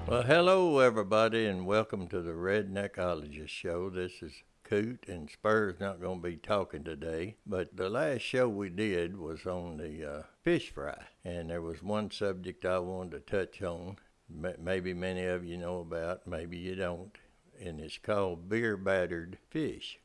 Well, hello everybody, and welcome to the Redneckologist show. This is Coot, and Spur's not going to be talking today, but the last show we did was on the fish fry, and there was one subject I wanted to touch on. Maybe many of you know about, maybe you don't, and it's called beer battered fish.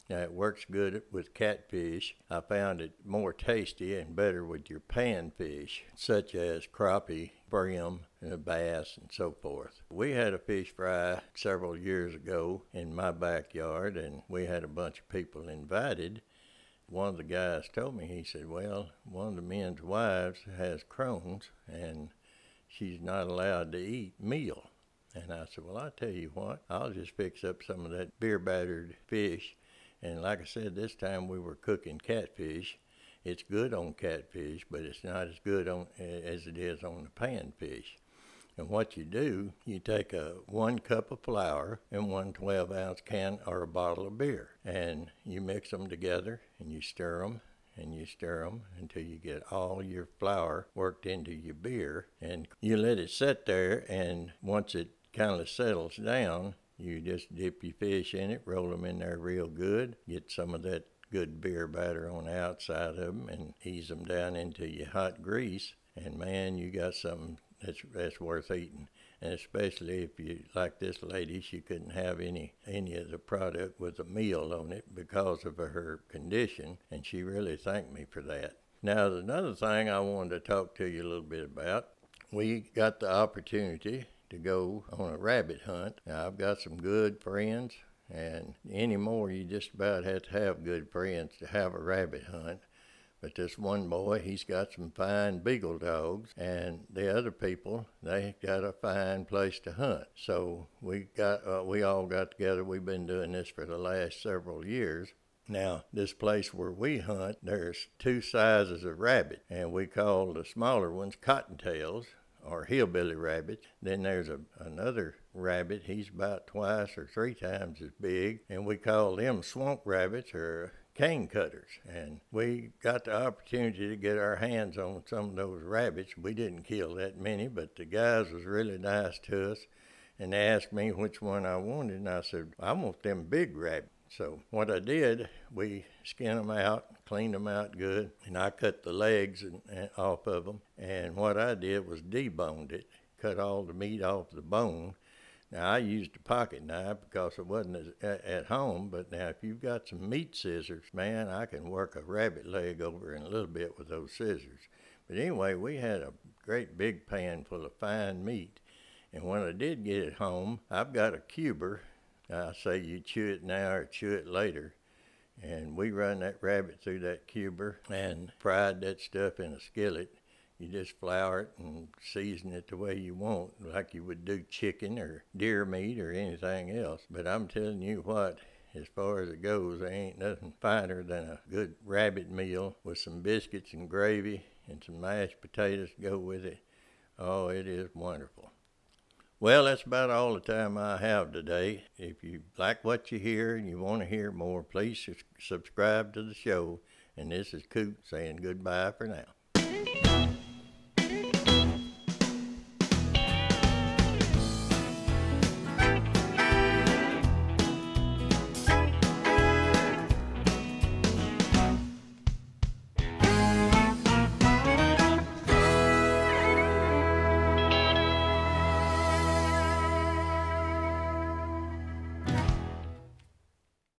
Now, it works good with catfish. I found it more tasty and better with your panfish, such as crappie, brim, bass, and so forth. We had a fish fry several years ago in my backyard, and we had a bunch of people invited. One of the guys told me, he said, well, one of the men's wives has Crohn's, and she's not allowed to eat meal. And I said, well, I'll tell you what, I'll just fix up some of that beer battered fish. And like I said, this time we were cooking catfish. It's good on catfish, but it's not as good as it is on the panfish. And what you do, you take 1 cup of flour and 1 12-ounce can or a bottle of beer, and you mix them together, and you stir them, and you stir them until you get all your flour worked into your beer, and you let it sit there, and once it kind of settles down, you just dip your fish in it, roll them in there real good, get some of that good beer batter on the outside of them, and ease them down into your hot grease. And man, you got something that's worth eating. And especially if you, like this lady, she couldn't have any of the product with a meal on it because of her condition, and she really thanked me for that. Now, another thing I wanted to talk to you a little bit about, we got the opportunity to go on a rabbit hunt. Now, I've got some good friends, and anymore you just about have to have good friends to have a rabbit hunt. But this one boy, he's got some fine beagle dogs, and the other people, they got a fine place to hunt. So we all got together. We've been doing this for the last several years. Now, this place where we hunt, there's 2 sizes of rabbit, and we call the smaller ones cottontails, or hillbilly rabbit. Then there's another rabbit, he's about twice or 3 times as big, and we call them swamp rabbits or cane cutters. And we got the opportunity to get our hands on some of those rabbits. We didn't kill that many, but the guys was really nice to us, and they asked me which one I wanted, and I said, I want them big rabbits. So what I did, we skinned them out, cleaned them out good, and I cut the legs off of them. And what I did was deboned it, cut all the meat off the bone. Now, I used a pocket knife because it wasn't at home, but now if you've got some meat scissors, man, I can work a rabbit leg over in a little bit with those scissors. But anyway, we had a great big pan full of fine meat. And when I did get it home, I've got a cuber. I say you chew it now or chew it later. And we run that rabbit through that cuber and fried that stuff in a skillet. You just flour it and season it the way you want, like you would do chicken or deer meat or anything else. But I'm telling you what, as far as it goes, there ain't nothing finer than a good rabbit meal with some biscuits and gravy and some mashed potatoes to go with it. Oh, it is wonderful. Well, that's about all the time I have today. If you like what you hear and you want to hear more, please subscribe to the show. And this is Coot saying goodbye for now.